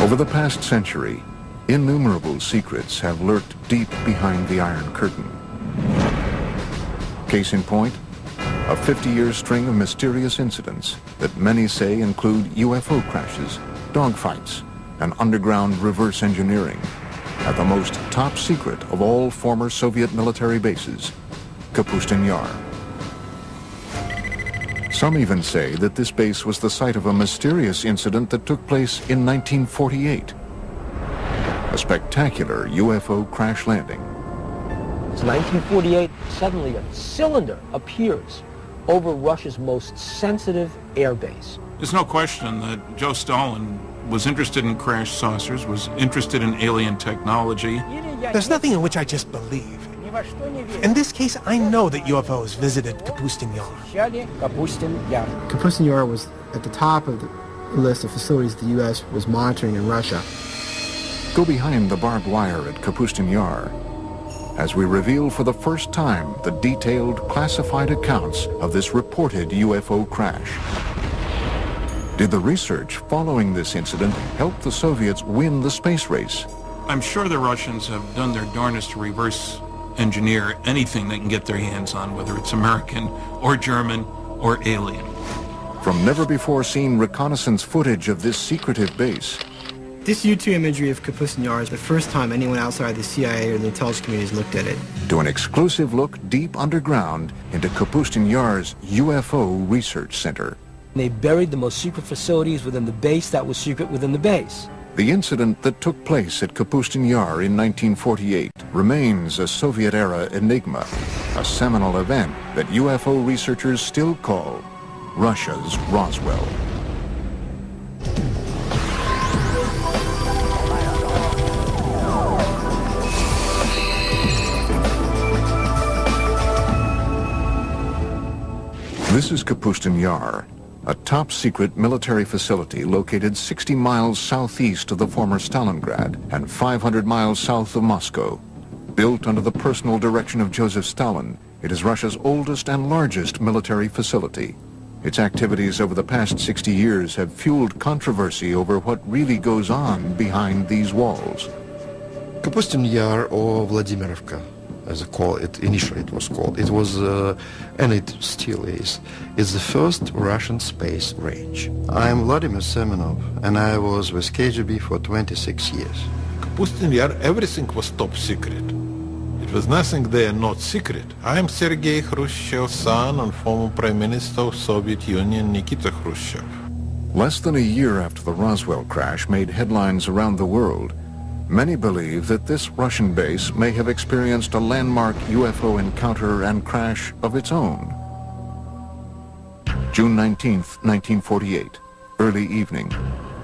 Over the past century, innumerable secrets have lurked deep behind the Iron Curtain. Case in point, a 50-year string of mysterious incidents that many say include UFO crashes, dogfights, and underground reverse engineering at the most top secret of all former Soviet military bases, Kapustin Yar. Some even say that this base was the site of a mysterious incident that took place in 1948. A spectacular UFO crash landing. It's 1948, suddenly a cylinder appears over Russia's most sensitive airbase. There's no question that Joe Stalin was interested in crash saucers, was interested in alien technology. There's nothing in which I just believe. In this case, I know that UFOs visited Kapustin Yar. Kapustin Yar was at the top of the list of facilities the U.S. was monitoring in Russia. Go behind the barbed wire at Kapustin Yar as we reveal for the first time the detailed classified accounts of this reported UFO crash. Did the research following this incident help the Soviets win the space race? I'm sure the Russians have done their darnest to reverse engineer anything they can get their hands on, whether it's American or German or alien. From never-before-seen reconnaissance footage of this secretive base, this YouTube imagery of Kapustin Yar is the first time anyone outside the CIA or the intelligence community has looked at it. to an exclusive look deep underground into Kapustin Yar's UFO Research Center. They buried the most secret facilities within the base that was secret within the base. The incident that took place at Kapustin Yar in 1948 remains a Soviet-era enigma, a seminal event that UFO researchers still call Russia's Roswell. This is Kapustin Yar, a top-secret military facility located 60 miles southeast of the former Stalingrad and 500 miles south of Moscow. Built under the personal direction of Joseph Stalin, it is Russia's oldest and largest military facility. Its activities over the past 60 years have fueled controversy over what really goes on behind these walls. Kapustin Yar, or Vladimirovka, as initially it was called. It was, and it still is, the first Russian space range. I'm Vladimir Semenov, and I was with KGB for 26 years. Kapustin Yar, everything was top secret. It was nothing there not secret. I am Sergei Khrushchev's son and former Prime Minister of Soviet Union, Nikita Khrushchev. Less than a year after the Roswell crash made headlines around the world, many believe that this Russian base may have experienced a landmark UFO encounter and crash of its own. June 19th, 1948, early evening.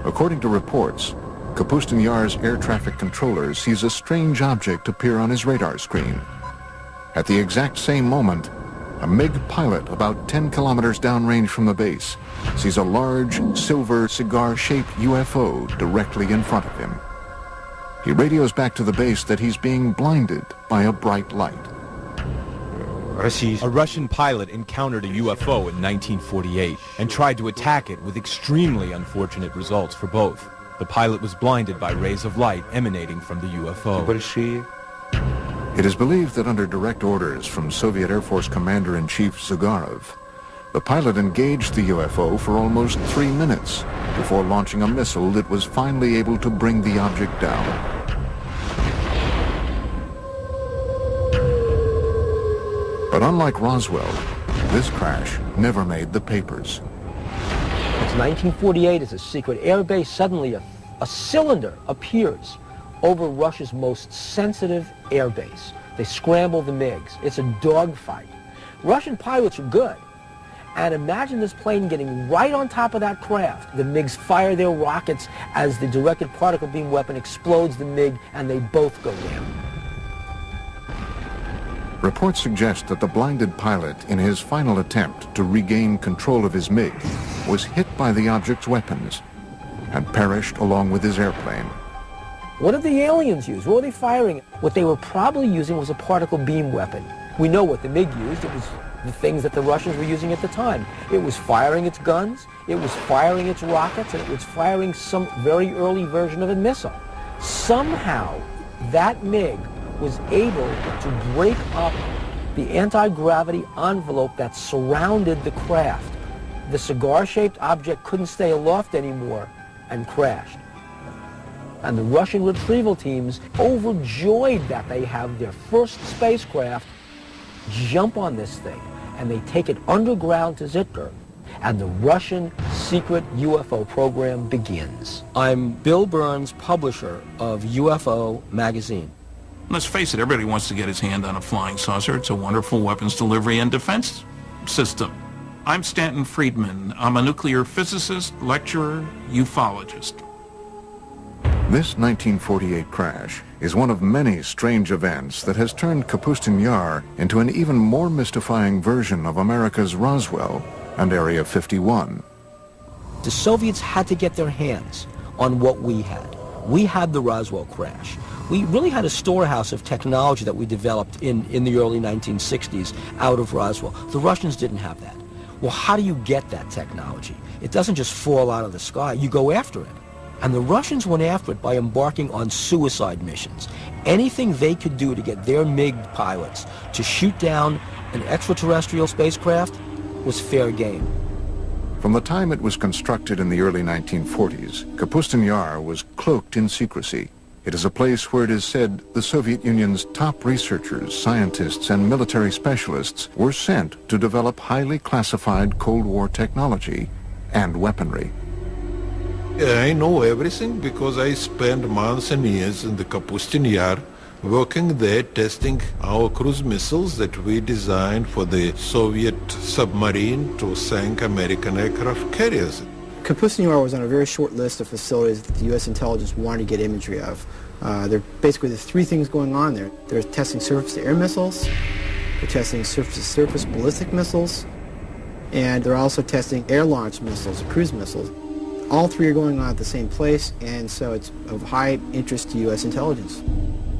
According to reports, Kapustin Yar's air traffic controller sees a strange object appear on his radar screen. At the exact same moment, a MiG pilot about 10 kilometers downrange from the base sees a large silver cigar-shaped UFO directly in front of him. He radios back to the base that he's being blinded by a bright light. A Russian pilot encountered a UFO in 1948 and tried to attack it with extremely unfortunate results for both. The pilot was blinded by rays of light emanating from the UFO. It is believed that under direct orders from Soviet Air Force Commander-in-Chief Zagarov, the pilot engaged the UFO for almost 3 minutes before launching a missile that was finally able to bring the object down. But unlike Roswell, this crash never made the papers. It's 1948, it's a secret airbase. Suddenly a cylinder appears over Russia's most sensitive airbase. They scramble the MiGs. It's a dogfight. Russian pilots are good. And imagine this plane getting right on top of that craft. The MiGs fire their rockets as the directed particle beam weapon explodes the MiG, and they both go down. Reports suggest that the blinded pilot, in his final attempt to regain control of his MiG, was hit by the object's weapons and perished along with his airplane. What did the aliens use? What were they firing? What they were probably using was a particle beam weapon. We know what the MiG used. It was the things that the Russians were using at the time. It was firing its guns, it was firing its rockets, and it was firing some very early version of a missile. Somehow, that MiG was able to break up the anti-gravity envelope that surrounded the craft. The cigar-shaped object couldn't stay aloft anymore and crashed. And the Russian retrieval teams, overjoyed that they have their first spacecraft, jump on this thing, and they take it underground to Zitkar, and the Russian secret UFO program begins. I'm Bill Burns, publisher of UFO magazine. Let's face it, everybody wants to get his hand on a flying saucer. It's a wonderful weapons delivery and defense system. I'm Stanton Friedman. I'm a nuclear physicist, lecturer, ufologist. This 1948 crash is one of many strange events that has turned Kapustin Yar into an even more mystifying version of America's Roswell and Area 51. The Soviets had to get their hands on what we had. We had the Roswell crash. We really had a storehouse of technology that we developed in the early 1960s out of Roswell. The Russians didn't have that. Well, how do you get that technology? It doesn't just fall out of the sky. You go after it. And the Russians went after it by embarking on suicide missions. Anything they could do to get their MiG pilots to shoot down an extraterrestrial spacecraft was fair game. From the time it was constructed in the early 1940s, Kapustin Yar was cloaked in secrecy. It is a place where it is said the Soviet Union's top researchers, scientists, and military specialists were sent to develop highly classified Cold War technology and weaponry. I know everything because I spent months and years in the Kapustin Yar working there testing our cruise missiles that we designed for the Soviet submarine to sink American aircraft carriers. Kapustin Yar was on a very short list of facilities that the U.S. intelligence wanted to get imagery of. There's three things going on there. They're testing surface-to-air missiles, they're testing surface-to-surface ballistic missiles, and they're also testing air-launched missiles, cruise missiles. All three are going on at the same place, and so it's of high interest to U.S. intelligence.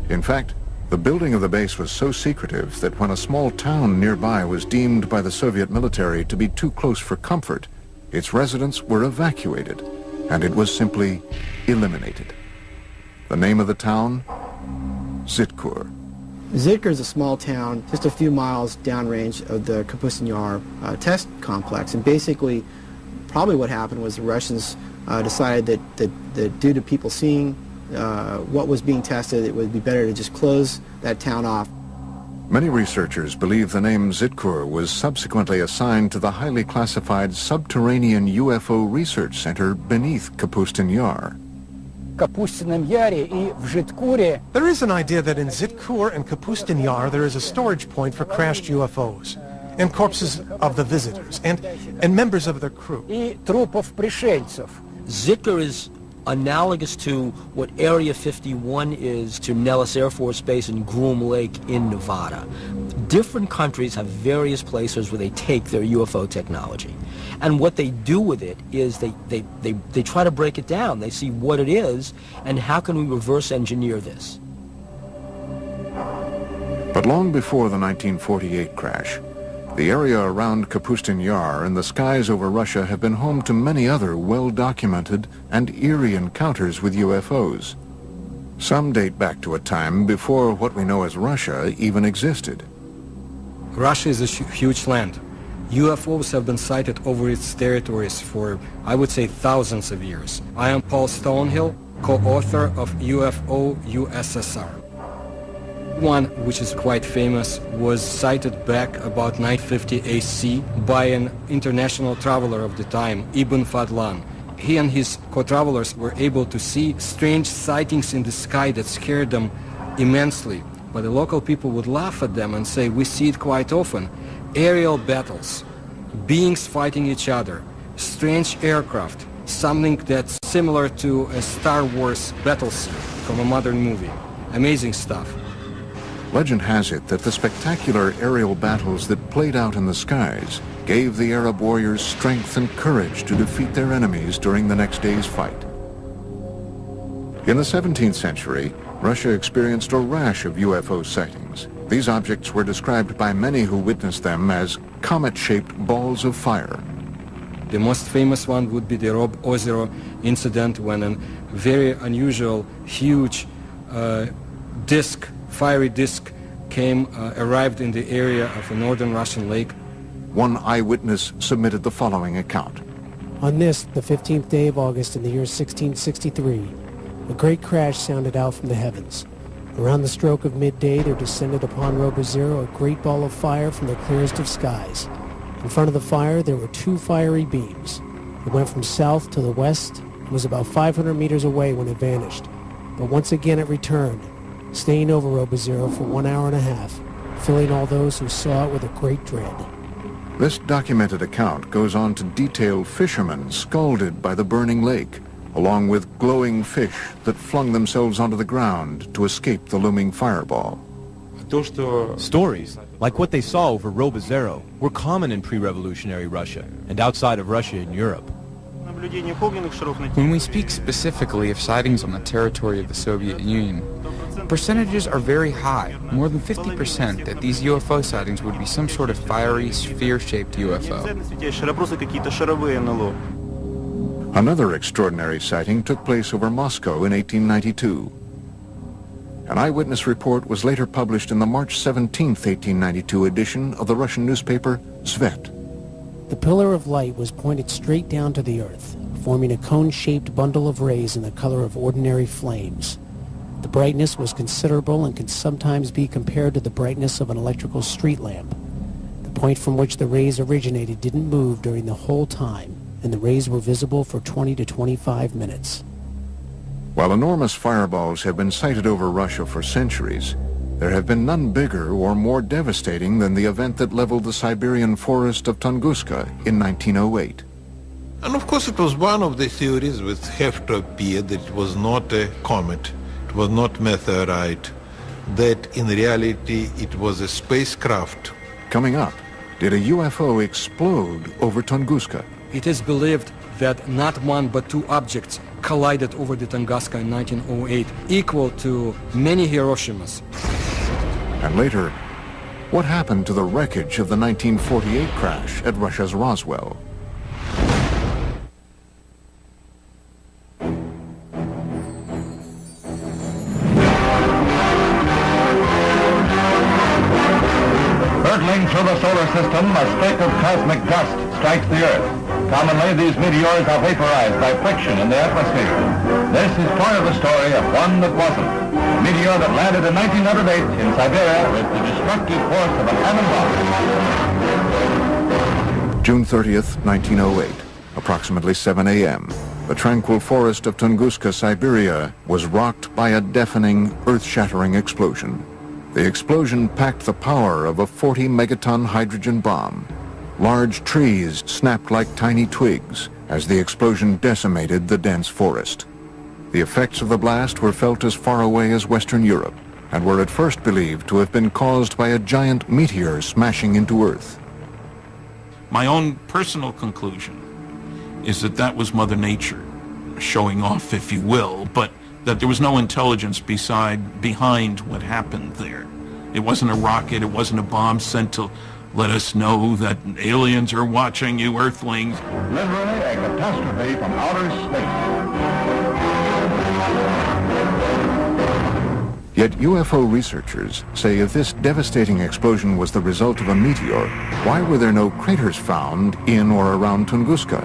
In fact, the building of the base was so secretive that when a small town nearby was deemed by the Soviet military to be too close for comfort, its residents were evacuated, and it was simply eliminated. The name of the town? Zitkar. Zitkar is a small town just a few miles downrange of the Kapustin Yar test complex, and basically probably what happened was the Russians decided that due to people seeing what was being tested, it would be better to just close that town off. Many researchers believe the name Zitkar was subsequently assigned to the highly classified subterranean UFO research center beneath Kapustin Yar. There is an idea that in Zitkar and Kapustin Yar there is a storage point for crashed UFOs and corpses of the visitors and members of their crew. Zitkar is analogous to what Area 51 is to Nellis Air Force Base and Groom Lake in Nevada. Different countries have various places where they take their UFO technology. And what they do with it is they try to break it down. They see what it is and how can we reverse engineer this. But long before the 1948 crash, the area around Kapustin Yar and the skies over Russia have been home to many other well-documented and eerie encounters with UFOs. Some date back to a time before what we know as Russia even existed. Russia is a huge land. UFOs have been sighted over its territories for, I would say, thousands of years. I am Paul Stonehill, co-author of UFO USSR. One, which is quite famous, was sighted back about 950 AC by an international traveler of the time, Ibn Fadlan. He and his co-travelers were able to see strange sightings in the sky that scared them immensely. But the local people would laugh at them and say, we see it quite often. Aerial battles, beings fighting each other, strange aircraft, something that's similar to a Star Wars battle scene from a modern movie. Amazing stuff. Legend has it that the spectacular aerial battles that played out in the skies gave the Arab warriors strength and courage to defeat their enemies during the next day's fight. In the 17th century, Russia experienced a rash of UFO sightings. These objects were described by many who witnessed them as comet-shaped balls of fire. The most famous one would be the Rob Ozero incident, when a very unusual, huge fiery disk arrived in the area of a northern Russian lake. One eyewitness submitted the following account. On this, the 15th day of August in the year 1663, a great crash sounded out from the heavens. Around the stroke of midday, there descended upon Robozero a great ball of fire from the clearest of skies. In front of the fire, there were two fiery beams. It went from south to the west and was about 500 meters away when it vanished. But once again it returned, staying over Robozero for 1 hour and a half, filling all those who saw it with a great dread. This documented account goes on to detail fishermen scalded by the burning lake, along with glowing fish that flung themselves onto the ground to escape the looming fireball. Stories, like what they saw over Robozero, were common in pre-revolutionary Russia and outside of Russia in Europe. When we speak specifically of sightings on the territory of the Soviet Union, percentages are very high, more than 50%, that these UFO sightings would be some sort of fiery, sphere-shaped UFO. Another extraordinary sighting took place over Moscow in 1892. An eyewitness report was later published in the March 17, 1892 edition of the Russian newspaper Svet. The pillar of light was pointed straight down to the earth, forming a cone-shaped bundle of rays in the color of ordinary flames. The brightness was considerable and can sometimes be compared to the brightness of an electrical street lamp. The point from which the rays originated didn't move during the whole time, and the rays were visible for 20 to 25 minutes. While enormous fireballs have been sighted over Russia for centuries, there have been none bigger or more devastating than the event that leveled the Siberian forest of Tunguska in 1908. And of course it was one of the theories which have to appear that it was not a comet, it was not meteorite, that in reality it was a spacecraft. Coming up, did a UFO explode over Tunguska? It is believed that not one but two objects collided over the Tunguska in 1908, equal to many Hiroshimas. And later, what happened to the wreckage of the 1948 crash at Russia's Roswell? Hurtling through the solar system, a streak of cosmic dust strikes the Earth. Commonly, these meteors are vaporized by friction in the atmosphere. This is part of the story of one that wasn't. A meteor that landed in 1908 in Siberia with the destructive force of a cannonball. June 30th, 1908, approximately 7 a.m. The tranquil forest of Tunguska, Siberia, was rocked by a deafening, earth-shattering explosion. The explosion packed the power of a 40-megaton hydrogen bomb. Large trees snapped like tiny twigs as the explosion decimated the dense forest. The effects of the blast were felt as far away as Western Europe and were at first believed to have been caused by a giant meteor smashing into Earth. My own personal conclusion is that that was Mother Nature showing off, if you will, but that there was no intelligence behind what happened there. It wasn't a rocket, it wasn't a bomb sent to let us know that aliens are watching you, Earthlings. Literally a catastrophe from outer space. Yet UFO researchers say if this devastating explosion was the result of a meteor, why were there no craters found in or around Tunguska?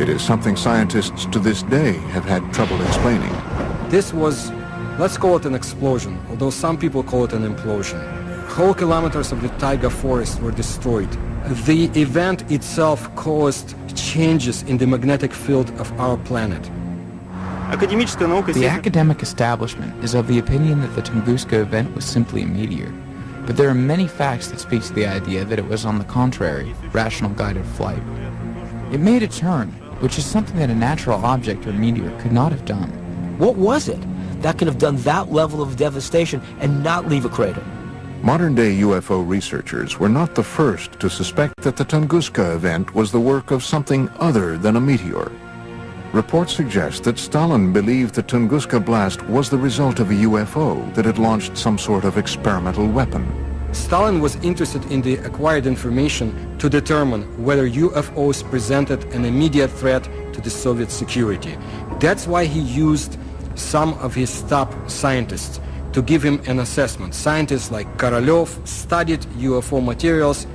It is something scientists to this day have had trouble explaining. This was, let's call it an explosion, although some people call it an implosion. Whole kilometers of the taiga forest were destroyed. The event itself caused changes in the magnetic field of our planet. The academic establishment is of the opinion that the Tunguska event was simply a meteor, but there are many facts that speak to the idea that it was, on the contrary, rational guided flight. It made a turn, which is something that a natural object or meteor could not have done. What was it that could have done that level of devastation and not leave a crater? Modern-day UFO researchers were not the first to suspect that the Tunguska event was the work of something other than a meteor. Reports suggest that Stalin believed the Tunguska blast was the result of a UFO that had launched some sort of experimental weapon. Stalin was interested in the acquired information to determine whether UFOs presented an immediate threat to the Soviet security. That's why he used some of his top scientists to give him an assessment. Scientists like Korolev studied UFO materials.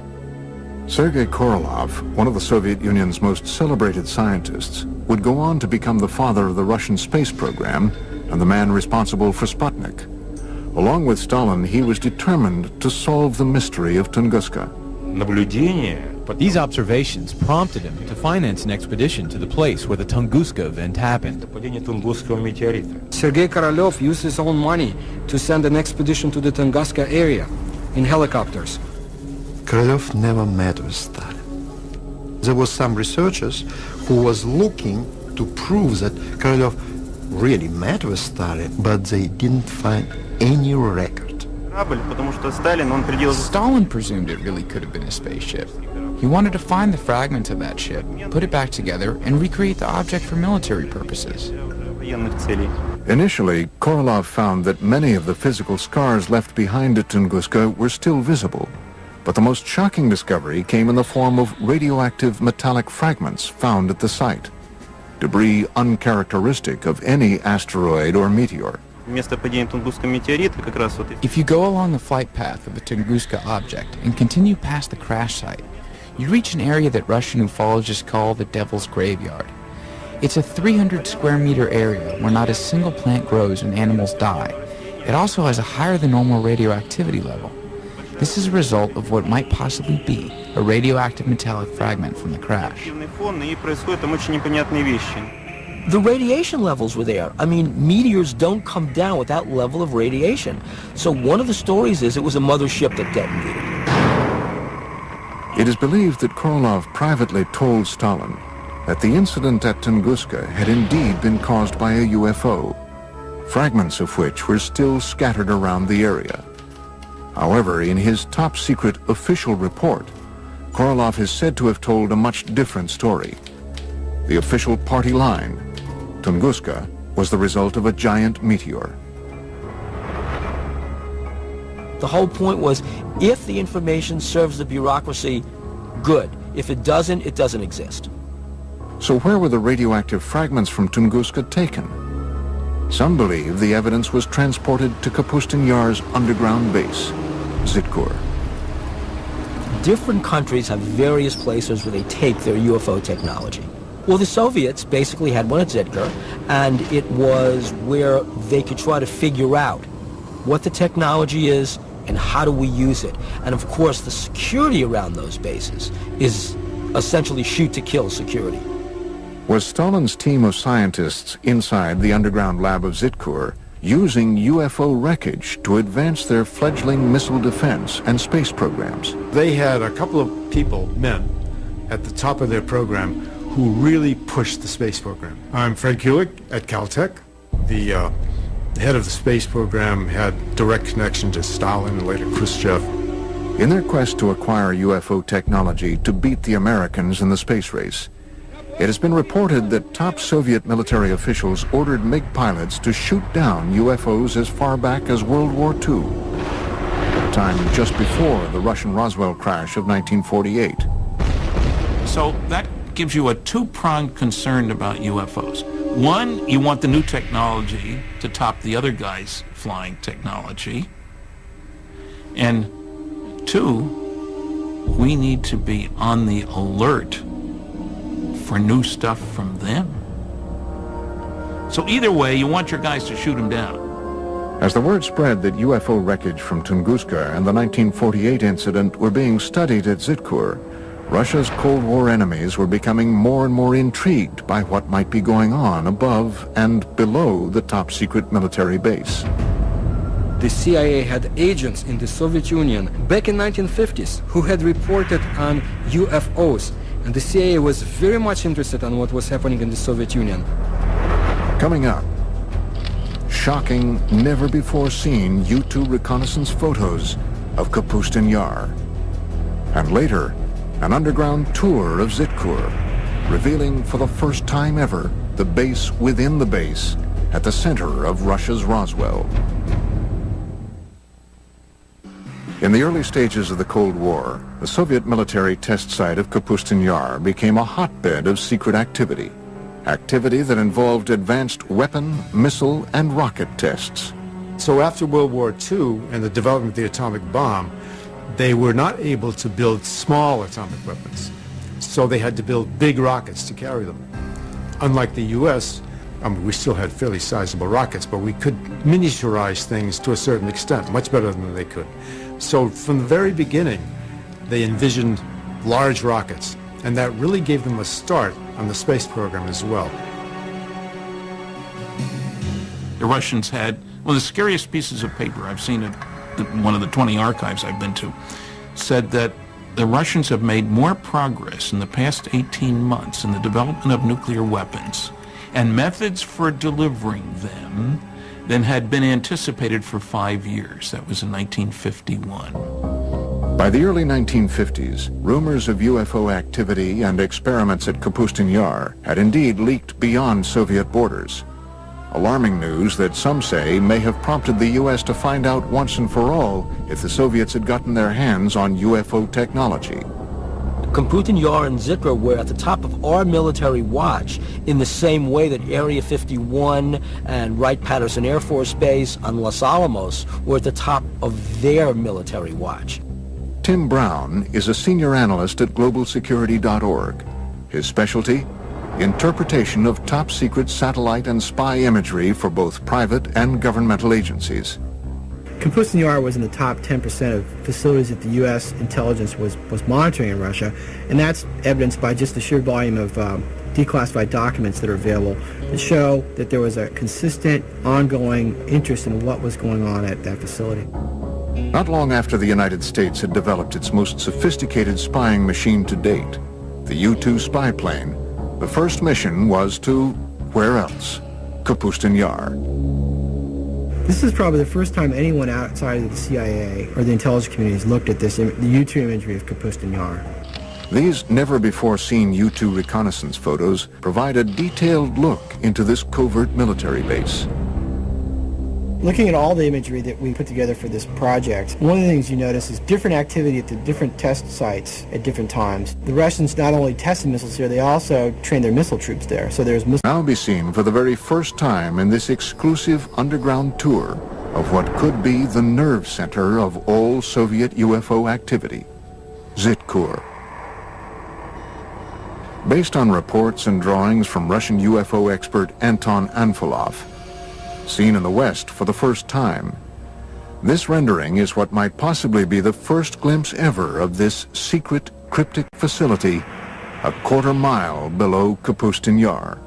Sergei Korolev, one of the Soviet Union's most celebrated scientists, would go on to become the father of the Russian space program and the man responsible for Sputnik. Along with Stalin, he was determined to solve the mystery of Tunguska. These observations prompted him to finance an expedition to the place where the Tunguska event happened. Sergei Korolev used his own money to send an expedition to the Tunguska area in helicopters. Korolev never met with Stalin. There was some researchers who was looking to prove that Korolev really met with Stalin, but they didn't find any record. Stalin presumed it really could have been a spaceship. He wanted to find the fragments of that ship, put it back together, and recreate the object for military purposes. Initially, Korolev found that many of the physical scars left behind at Tunguska were still visible. But the most shocking discovery came in the form of radioactive metallic fragments found at the site. Debris uncharacteristic of any asteroid or meteor. If you go along the flight path of the Tunguska object and continue past the crash site, you reach an area that Russian ufologists call the Devil's Graveyard. It's a 300 square meter area where not a single plant grows and animals die. It also has a higher than normal radioactivity level. This is a result of what might possibly be a radioactive metallic fragment from the crash. The radiation levels were there. I mean, meteors don't come down with that level of radiation. So one of the stories is it was a mothership that detonated. It is believed that Korolev privately told Stalin that the incident at Tunguska had indeed been caused by a UFO, fragments of which were still scattered around the area. However, in his top-secret official report, Korolev is said to have told a much different story. The official party line, Tunguska, was the result of a giant meteor. The whole point was, if the information serves the bureaucracy, good. If it doesn't, it doesn't exist. So where were the radioactive fragments from Tunguska taken? Some believe the evidence was transported to Kapustin Yar's underground base, Zitkur. Different countries have various places where they take their UFO technology. Well, the Soviets basically had one at Zitkur, and it was where they could try to figure out what the technology is and how do we use it. And of course, the security around those bases is essentially shoot-to-kill security. Was Stalin's team of scientists inside the underground lab of Zitkur using UFO wreckage to advance their fledgling missile defense and space programs? They had a couple of people, men, at the top of their program who really pushed the space program. I'm Fred Kulik at Caltech. The head of the space program had direct connection to Stalin and later Khrushchev. In their quest to acquire UFO technology to beat the Americans in the space race, it has been reported that top Soviet military officials ordered MiG pilots to shoot down UFOs as far back as World War II, a time just before the Russian Roswell crash of 1948. So that gives you a two-pronged concern about UFOs. One, you want the new technology to top the other guy's flying technology. And two, we need to be on the alert for new stuff from them. So either way, you want your guys to shoot them down. As the word spread that UFO wreckage from Tunguska and the 1948 incident were being studied at Zitkur, Russia's Cold War enemies were becoming more and more intrigued by what might be going on above and below the top-secret military base. The CIA had agents in the Soviet Union back in 1950s who had reported on UFOs, and the CIA was very much interested in what was happening in the Soviet Union. Coming up, shocking, never-before-seen U-2 reconnaissance photos of Kapustin Yar. And later, an underground tour of Zitkur, revealing for the first time ever the base within the base at the center of Russia's Roswell. In the early stages of the Cold War, the Soviet military test site of Kapustin Yar became a hotbed of secret activity. Activity that involved advanced weapon, missile, and rocket tests. So after World War II and the development of the atomic bomb, they were not able to build small atomic weapons. So they had to build big rockets to carry them. Unlike the U.S., we still had fairly sizable rockets, but we could miniaturize things to a certain extent, much better than they could. So from the very beginning, they envisioned large rockets, and that really gave them a start on the space program as well. The Russians had one of the scariest pieces of paper I've seen at one of the 20 archives I've been to, said that the Russians have made more progress in the past 18 months in the development of nuclear weapons and methods for delivering them than had been anticipated for 5 years. That was in 1951. By the early 1950s, rumors of UFO activity and experiments at Kapustin Yar had indeed leaked beyond Soviet borders. Alarming news that some say may have prompted the U.S. to find out once and for all if the Soviets had gotten their hands on UFO technology. Kapustin Yar and Zikra were at the top of our military watch in the same way that Area 51 and Wright-Patterson Air Force Base and Los Alamos were at the top of their military watch. Tim Brown is a senior analyst at globalsecurity.org. His specialty? Interpretation of top-secret satellite and spy imagery for both private and governmental agencies. Kapustin Yar was in the top 10% of facilities that the U.S. intelligence was monitoring in Russia, and that's evidenced by just the sheer volume of declassified documents that are available that show that there was a consistent, ongoing interest in what was going on at that facility. Not long after the United States had developed its most sophisticated spying machine to date, the U-2 spy plane, the first mission was to, where else? Kapustin Yar. This is probably the first time anyone outside of the CIA or the intelligence community has looked at this, the U-2 imagery of Kapustin Yar. These never-before-seen U-2 reconnaissance photos provide a detailed look into this covert military base. Looking at all the imagery that we put together for this project, one of the things you notice is different activity at the different test sites at different times. The Russians not only tested missiles here, they also trained their missile troops there. So there's now be seen for the very first time in this exclusive underground tour of what could be the nerve center of all Soviet UFO activity, Zitkur. Based on reports and drawings from Russian UFO expert Anton Anfilov, seen in the West for the first time, this rendering is what might possibly be the first glimpse ever of this secret cryptic facility a quarter-mile below Kapustin Yar.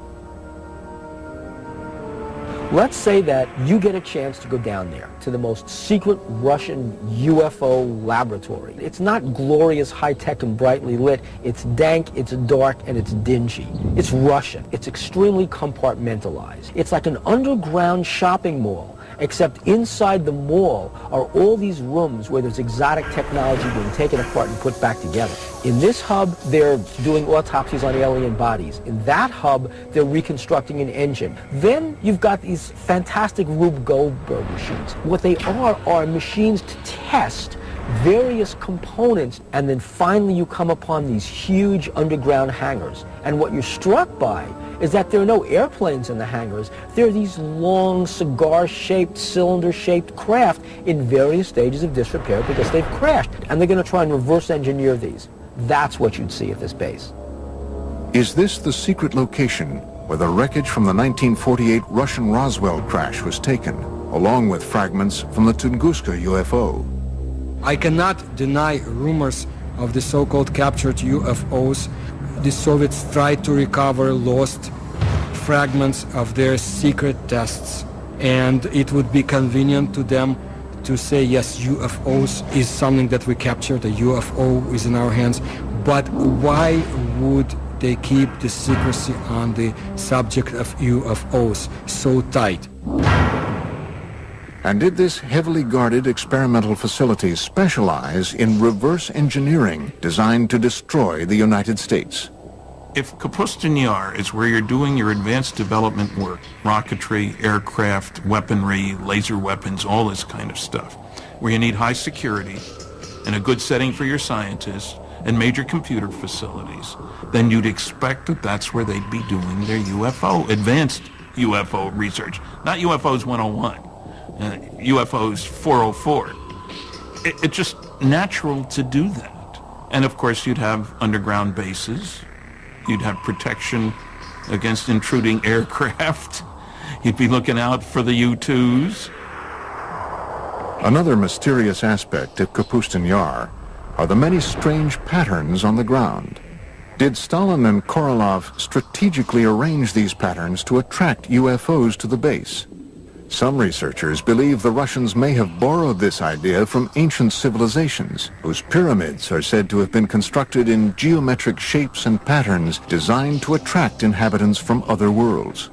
Let's say that you get a chance to go down there to the most secret Russian UFO laboratory. It's not glorious, high-tech, and brightly lit. It's dank, it's dark, and it's dingy. It's Russian. It's extremely compartmentalized. It's like an underground shopping mall, except inside the mall are all these rooms where there's exotic technology being taken apart and put back together. In this hub, they're doing autopsies on alien bodies. In that hub, they're reconstructing an engine. Then you've got these fantastic Rube Goldberg machines. What they are machines to test various components, and then finally you come upon these huge underground hangars. And what you're struck by is that there are no airplanes in the hangars. There are these long, cigar-shaped, cylinder-shaped craft in various stages of disrepair because they've crashed. And they're going to try and reverse engineer these. That's what you'd see at this base. Is this the secret location where the wreckage from the 1948 Russian Roswell crash was taken, along with fragments from the Tunguska UFO? I cannot deny rumors of the so-called captured UFOs. The Soviets tried to recover lost fragments of their secret tests, and it would be convenient to them to say, yes, UFOs is something that we captured, a UFO is in our hands, but why would they keep the secrecy on the subject of UFOs so tight? And did this heavily guarded experimental facility specialize in reverse engineering designed to destroy the United States? If Kapustin Yar is where you're doing your advanced development work, rocketry, aircraft, weaponry, laser weapons, all this kind of stuff, where you need high security and a good setting for your scientists and major computer facilities, then you'd expect that that's where they'd be doing their UFO, advanced UFO research. Not UFOs 101, UFOs 404. It's just natural to do that. And of course you'd have underground bases. You'd have protection against intruding aircraft. You'd be looking out for the U-2s. Another mysterious aspect of Kapustin Yar are the many strange patterns on the ground. Did Stalin and Korolev strategically arrange these patterns to attract UFOs to the base? Some researchers believe the Russians may have borrowed this idea from ancient civilizations, whose pyramids are said to have been constructed in geometric shapes and patterns designed to attract inhabitants from other worlds.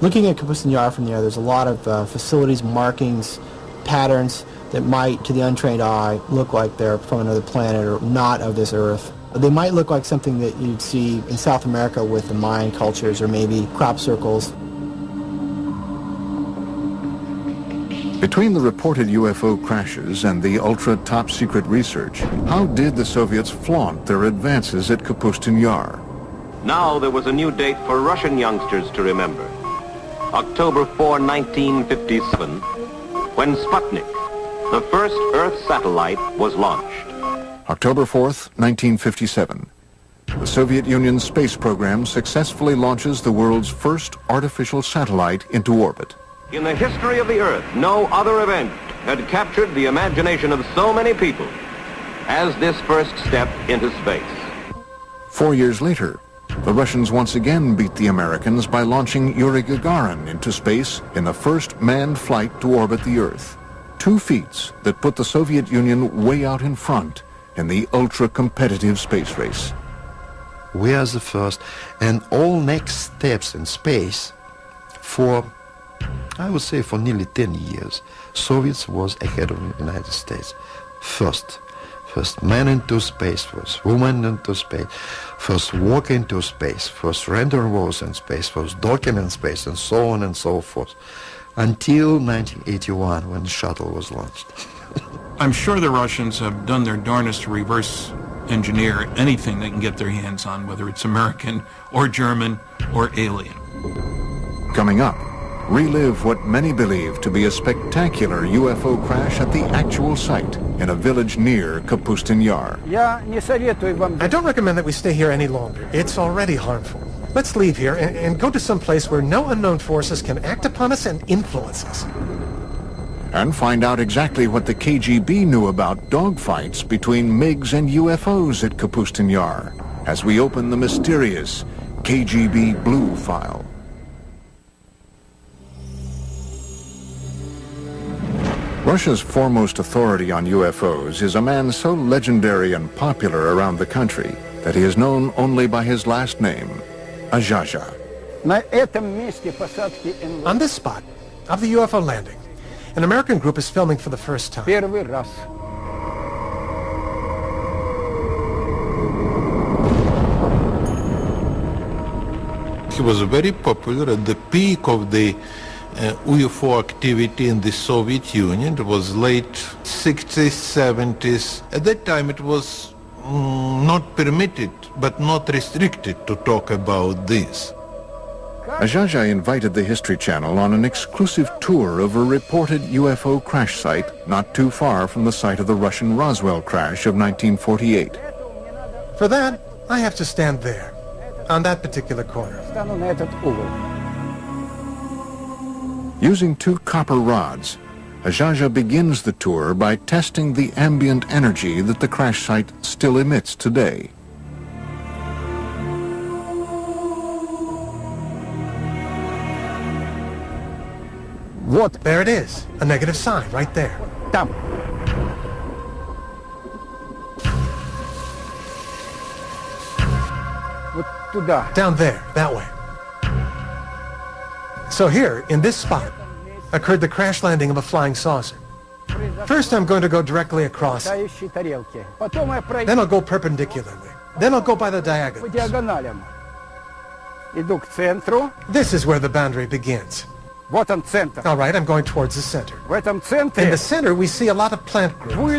Looking at Kapustin Yar from there, there's a lot of facilities, markings, patterns that might, to the untrained eye, look like they're from another planet or not of this Earth. They might look like something that you'd see in South America with the Mayan cultures or maybe crop circles. Between the reported UFO crashes and the ultra-top-secret research, how did the Soviets flaunt their advances at Kapustin Yar? Now there was a new date for Russian youngsters to remember. October 4, 1957, when Sputnik, the first Earth satellite, was launched. October 4th, 1957. The Soviet Union's space program successfully launches the world's first artificial satellite into orbit. In the history of the Earth, no other event had captured the imagination of so many people as this first step into space. 4 years later, the Russians once again beat the Americans by launching Yuri Gagarin into space in the first manned flight to orbit the Earth. 2 feats that put the Soviet Union way out in front in the ultra-competitive space race. We are the first, and all next steps in space for, I would say, for nearly 10 years, Soviets was ahead of the United States. First man into space, first woman into space, first walk into space, first rendezvous in space, first docking in space, and so on and so forth, until 1981 when the shuttle was launched. I'm sure the Russians have done their darnest to reverse engineer anything they can get their hands on, whether it's American or German or alien. Coming up, relive what many believe to be a spectacular UFO crash at the actual site in a village near Kapustin Yar. I don't recommend that we stay here any longer. It's already harmful. Let's leave here and go to some place where no unknown forces can act upon us and influence us. And find out exactly what the KGB knew about dogfights between MiGs and UFOs at Kapustin Yar as we open the mysterious KGB Blue file. Russia's foremost authority on UFOs is a man so legendary and popular around the country that he is known only by his last name, Azhaja. On this spot of the UFO landing, an American group is filming for the first time. He was very popular at the peak of the UFO activity in the Soviet Union. It was late 60s, 70s. At that time it was not permitted, but not restricted to talk about this. Azhaja invited the History Channel on an exclusive tour of a reported UFO crash site not too far from the site of the Russian Roswell crash of 1948. For that, I have to stand there, on that particular corner. Using 2 copper rods, Azhaja begins the tour by testing the ambient energy that the crash site still emits today. What? There it is, a negative sign right there. Down. Down there, that way. So here, in this spot, occurred the crash landing of a flying saucer. First, I'm going to go directly across it. Then I'll go perpendicularly. Then I'll go by the diagonals. This is where the boundary begins. All right, I'm going towards the center. In the center, we see a lot of plant growth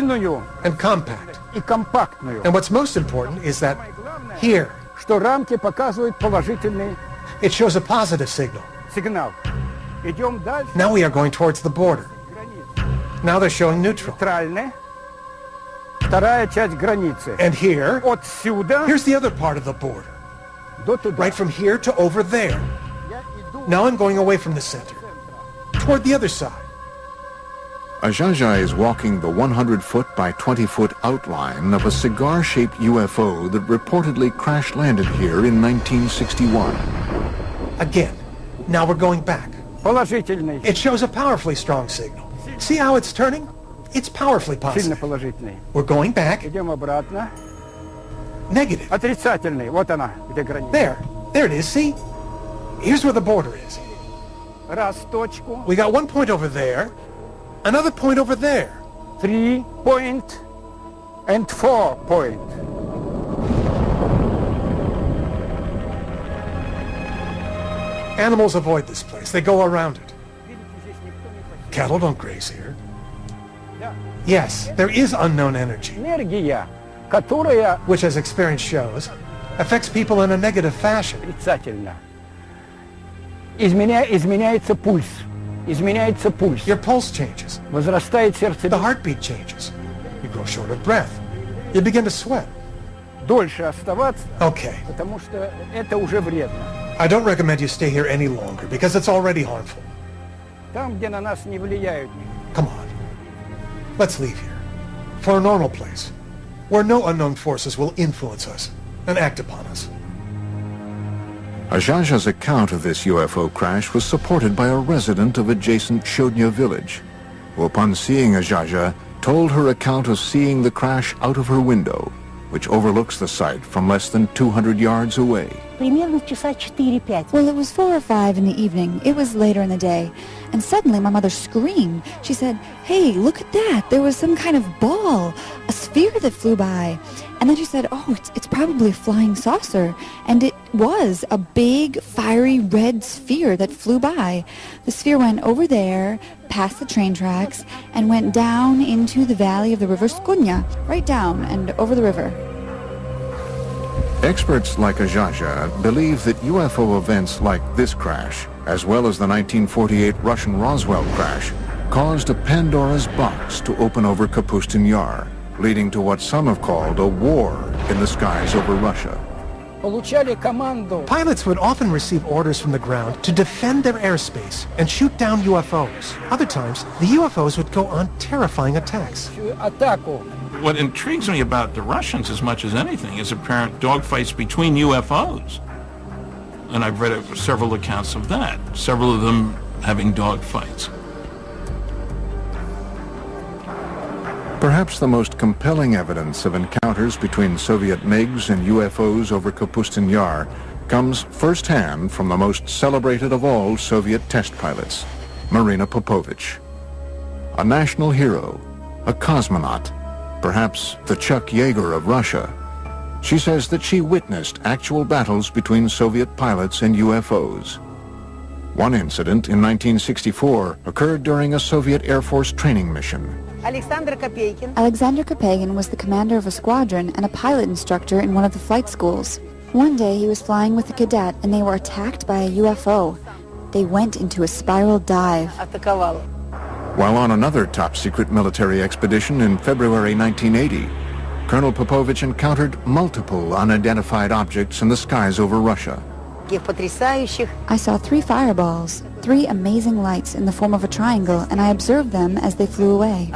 and compact. And what's most important is that here, it shows a positive signal. Now we are going towards the border. Now they're showing neutral. And here, here's the other part of the border. Right from here to over there. Now I'm going away from the center, toward the other side. Ajaja is walking the 100-foot by 20-foot outline of a cigar-shaped UFO that reportedly crash-landed here in 1961. Again, now we're going back. It shows a powerfully strong signal. See how it's turning? It's powerfully positive. We're going back. Negative. There it is, see? Here's where the border is. We got 1 point over there, another point over there. 3 point and 4 point. Animals avoid this place. They go around it. Cattle don't graze here. Yes, there is unknown energy, which, as experience shows, affects people in a negative fashion. Your pulse changes. The heartbeat changes. You grow short of breath. You begin to sweat. Okay. I don't recommend you stay here any longer because it's already harmful. Come on. Let's leave here. For a normal place, where no unknown forces will influence us and act upon us. Ajaja's account of this UFO crash was supported by a resident of adjacent Shodnya village, who upon seeing Ajaja, told her account of seeing the crash out of her window, which overlooks the site from less than 200 yards away. Well, it was 4 or 5 in the evening. It was later in the day. And suddenly my mother screamed. She said, "Hey, look at that. There was some kind of ball, a sphere that flew by." And then she said, "Oh, it's probably a flying saucer." And it was a big, fiery red sphere that flew by. The sphere went over there, past the train tracks, and went down into the valley of the river Skunya, right down and over the river. Experts like Ajaja believe that UFO events like this crash, as well as the 1948 Russian Roswell crash, caused a Pandora's box to open over Kapustin Yar, leading to what some have called a war in the skies over Russia. Pilots would often receive orders from the ground to defend their airspace and shoot down UFOs. Other times, the UFOs would go on terrifying attacks. What intrigues me about the Russians as much as anything is apparent dogfights between UFOs. And I've read several accounts of that, several of them having dogfights. Perhaps the most compelling evidence of encounters between Soviet MiGs and UFOs over Kapustin Yar comes firsthand from the most celebrated of all Soviet test pilots, Marina Popovich. A national hero, a cosmonaut, perhaps the Chuck Yeager of Russia. She says that she witnessed actual battles between Soviet pilots and UFOs. One incident in 1964 occurred during a Soviet Air Force training mission. Alexander Kapagin was the commander of a squadron and a pilot instructor in one of the flight schools. One day he was flying with a cadet and they were attacked by a UFO. They went into a spiral dive. While on another top-secret military expedition in February 1980, Colonel Popovich encountered multiple unidentified objects in the skies over Russia. I saw 3 fireballs, 3 amazing lights in the form of a triangle, and I observed them as they flew away.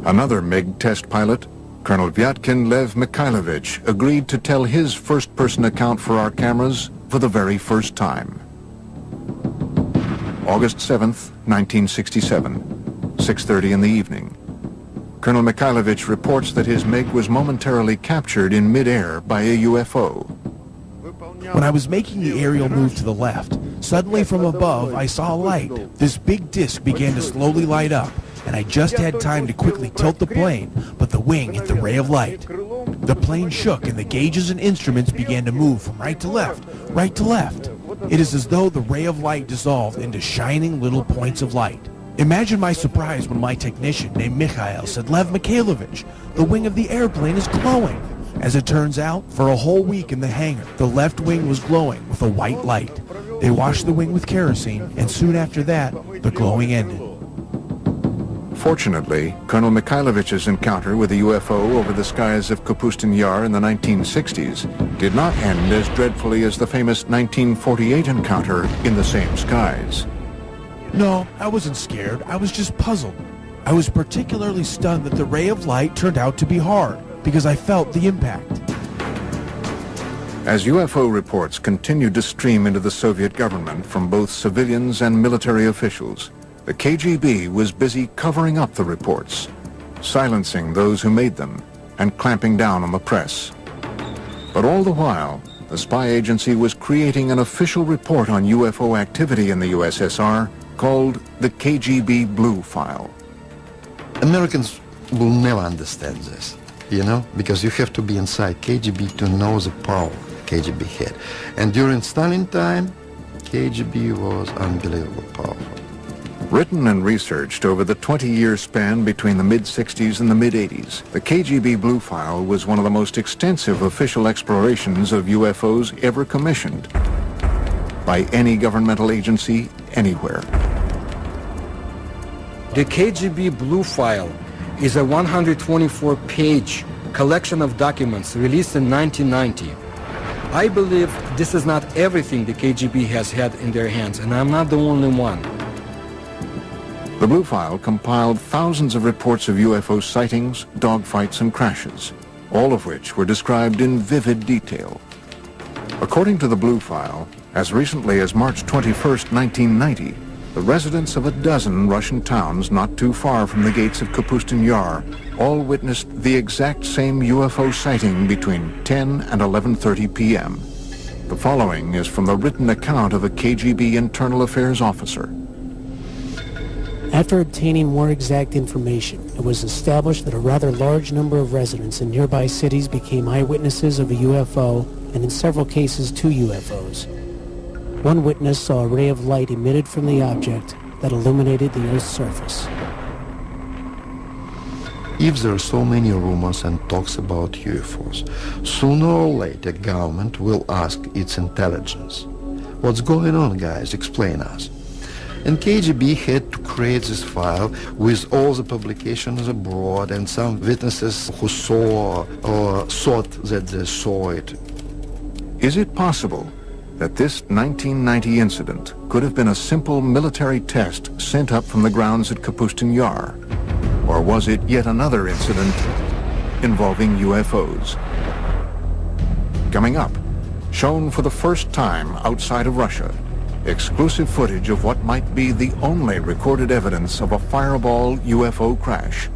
Another MiG test pilot, Colonel Vyatkin Lev Mikhailovich, agreed to tell his first-person account for our cameras for the very first time. August 7th, 1967, 6:30 in the evening. Colonel Mikhailovich reports that his MiG was momentarily captured in midair by a UFO. When I was making the aerial move to the left, suddenly from above I saw a light. This big disc began to slowly light up, and I just had time to quickly tilt the plane, but the wing hit the ray of light. The plane shook and the gauges and instruments began to move from right to left, right to left. It is as though the ray of light dissolved into shining little points of light. Imagine my surprise when my technician named Mikhail said, "Lev Mikhailovich, the wing of the airplane is glowing." As it turns out, for a whole week in the hangar, the left wing was glowing with a white light. They washed the wing with kerosene, and soon after that, the glowing ended. Fortunately, Colonel Mikhailovich's encounter with a UFO over the skies of Kapustin Yar in the 1960s did not end as dreadfully as the famous 1948 encounter in the same skies. No, I wasn't scared. I was just puzzled. I was particularly stunned that the ray of light turned out to be hard, because I felt the impact. As UFO reports continued to stream into the Soviet government from both civilians and military officials, the KGB was busy covering up the reports, silencing those who made them, and clamping down on the press. But all the while, the spy agency was creating an official report on UFO activity in the USSR called the KGB Blue File. Americans will never understand this, you know, because you have to be inside KGB to know the power KGB had. And during Stalin time, KGB was unbelievably powerful. Written and researched over the 20-year span between the mid-60s and the mid-80s, the KGB Blue File was one of the most extensive official explorations of UFOs ever commissioned by any governmental agency anywhere. The KGB Blue File is a 124-page collection of documents released in 1990. I believe this is not everything the KGB has had in their hands, and I'm not the only one. The Blue File compiled thousands of reports of UFO sightings, dogfights, and crashes, all of which were described in vivid detail. According to the Blue File, as recently as March 21st, 1990, the residents of a dozen Russian towns not too far from the gates of Kapustin Yar all witnessed the exact same UFO sighting between 10 and 11:30 p.m. The following is from the written account of a KGB internal affairs officer. After obtaining more exact information, it was established that a rather large number of residents in nearby cities became eyewitnesses of a UFO, and in several cases, 2 UFOs. One witness saw a ray of light emitted from the object that illuminated the Earth's surface. If there are so many rumors and talks about UFOs, sooner or later government will ask its intelligence. What's going on, guys? Explain us. And KGB had to create this file with all the publications abroad and some witnesses who saw or thought that they saw it. Is it possible that this 1990 incident could have been a simple military test sent up from the grounds at Kapustin Yar? Or was it yet another incident involving UFOs? Coming up, shown for the first time outside of Russia, exclusive footage of what might be the only recorded evidence of a fireball UFO crash.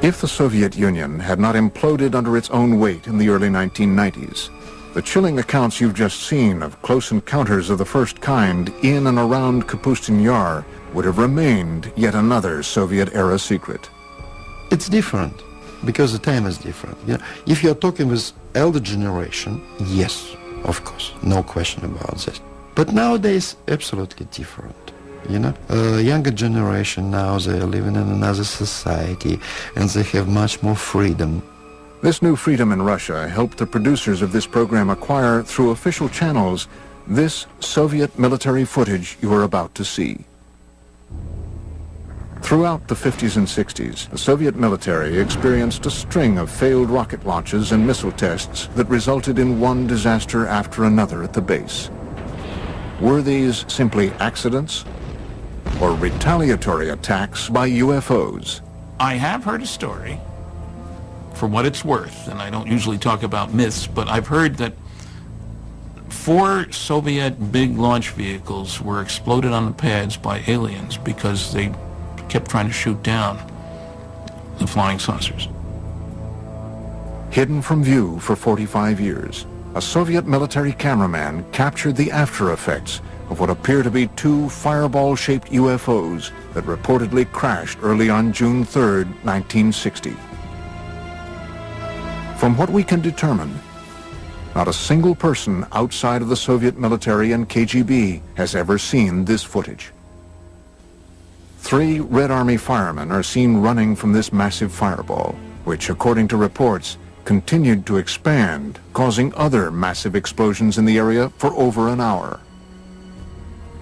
If the Soviet Union had not imploded under its own weight in the early 1990s, the chilling accounts you've just seen of close encounters of the first kind in and around Kapustin Yar would have remained yet another Soviet-era secret. It's different, because the time is different. You know, if you're talking with elder generation, yes, of course, no question about this. But nowadays, absolutely different. You know, younger generation now, they are living in another society, and they have much more freedom. This new freedom in Russia helped the producers of this program acquire, through official channels, this Soviet military footage you are about to see. Throughout the 50s and 60s, the Soviet military experienced a string of failed rocket launches and missile tests that resulted in one disaster after another at the base. Were these simply accidents or retaliatory attacks by UFOs? I have heard a story, for what it's worth, and I don't usually talk about myths, but I've heard that 4 Soviet big launch vehicles were exploded on the pads by aliens because they kept trying to shoot down the flying saucers. Hidden from view for 45 years, a Soviet military cameraman captured the after effects of what appear to be two fireball-shaped UFOs that reportedly crashed early on June 3, 1960. From what we can determine, not a single person outside of the Soviet military and KGB has ever seen this footage. 3 Red Army firemen are seen running from this massive fireball, which, according to reports, continued to expand, causing other massive explosions in the area for over an hour.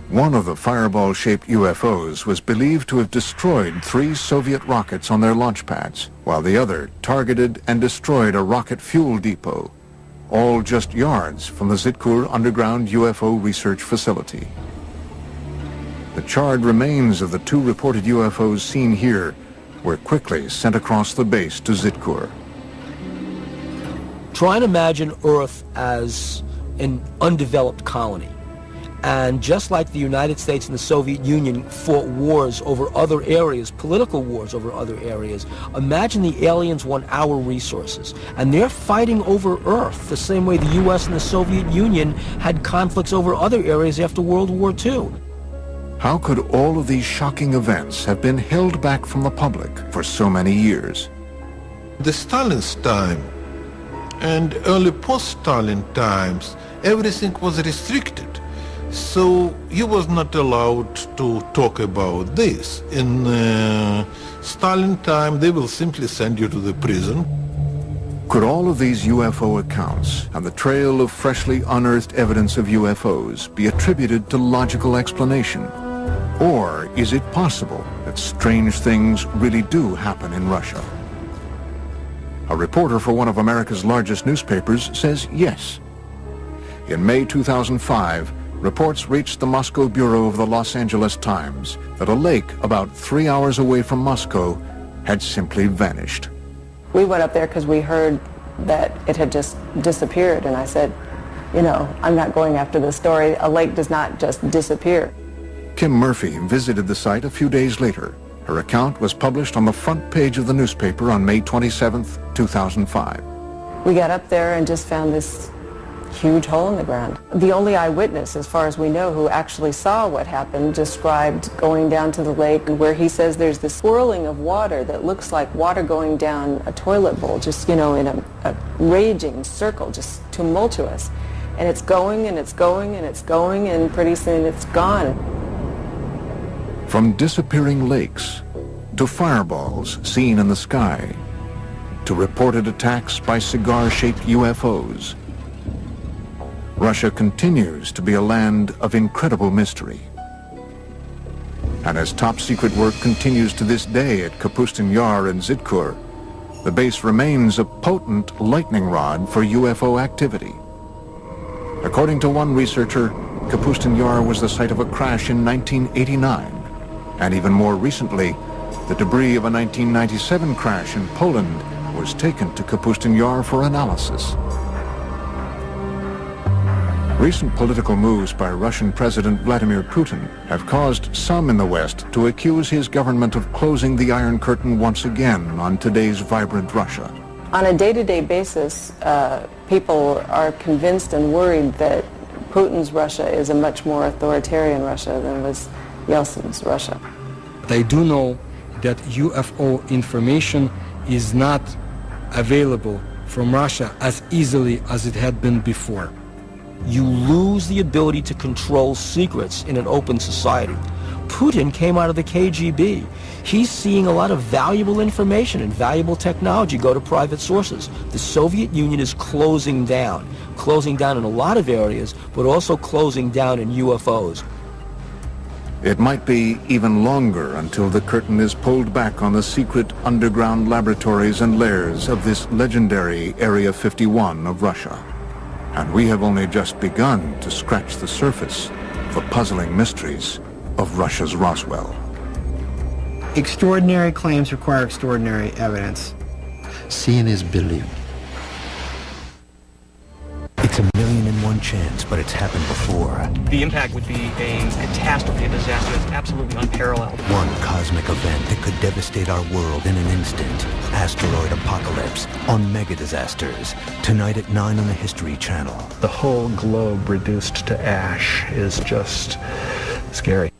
One of the fireball-shaped UFOs was believed to have destroyed 3 Soviet rockets on their launch pads, while the other targeted and destroyed a rocket fuel depot, all just yards from the Zitkur underground UFO research facility. The charred remains of the 2 reported UFOs seen here were quickly sent across the base to Zitkur. Try and imagine Earth as an undeveloped colony. And just like the United States and the Soviet Union fought wars over other areas, political wars over other areas, imagine the aliens want our resources. And they're fighting over Earth the same way the U.S. and the Soviet Union had conflicts over other areas after World War II. How could all of these shocking events have been held back from the public for so many years? The Stalin's time and early post-Stalin times, everything was restricted. So he was not allowed to talk about this. In Stalin time, they will simply send you to the prison. Could all of these UFO accounts and the trail of freshly unearthed evidence of UFOs be attributed to logical explanation? Or is it possible that strange things really do happen in Russia? A reporter for one of America's largest newspapers says yes. In May 2005, reports reached the Moscow bureau of the Los Angeles Times that a lake about 3 hours away from Moscow had simply vanished. We went up there because we heard that it had just disappeared, and I said, you know, I'm not going after this story. A lake does not just disappear. Kim Murphy visited the site a few days later. Her account was published on the front page of the newspaper on May 27, 2005. We got up there and just found this huge hole in the ground. The only eyewitness, as far as we know, who actually saw what happened, described going down to the lake where he says there's this swirling of water that looks like water going down a toilet bowl, just, you know, in a raging circle, just tumultuous. And it's going and it's going and it's going, and pretty soon it's gone. From disappearing lakes to fireballs seen in the sky to reported attacks by cigar-shaped UFOs, Russia continues to be a land of incredible mystery. And as top-secret work continues to this day at Kapustin Yar and Zitkur, the base remains a potent lightning rod for UFO activity. According to one researcher, Kapustin Yar was the site of a crash in 1989, and even more recently, the debris of a 1997 crash in Poland was taken to Kapustin Yar for analysis. Recent political moves by Russian President Vladimir Putin have caused some in the West to accuse his government of closing the Iron Curtain once again on today's vibrant Russia. On a day-to-day basis, people are convinced and worried that Putin's Russia is a much more authoritarian Russia than was Yeltsin's Russia. They do know that UFO information is not available from Russia as easily as it had been before. You lose the ability to control secrets in an open society. Putin came out of the KGB. He's seeing a lot of valuable information and valuable technology go to private sources. The Soviet Union is closing down in a lot of areas, but also closing down in UFOs. It might be even longer until the curtain is pulled back on the secret underground laboratories and lairs of this legendary Area 51 of Russia. And we have only just begun to scratch the surface of the puzzling mysteries of Russia's Roswell. Extraordinary claims require extraordinary evidence. Seeing is believing. It's 1,000,001 one chance, but it's happened before. The impact would be a catastrophe, a disaster that's absolutely unparalleled. One cosmic event that could devastate our world in an instant. Asteroid Apocalypse on Mega Disasters. Tonight at 9 on the History Channel. The whole globe reduced to ash is just scary.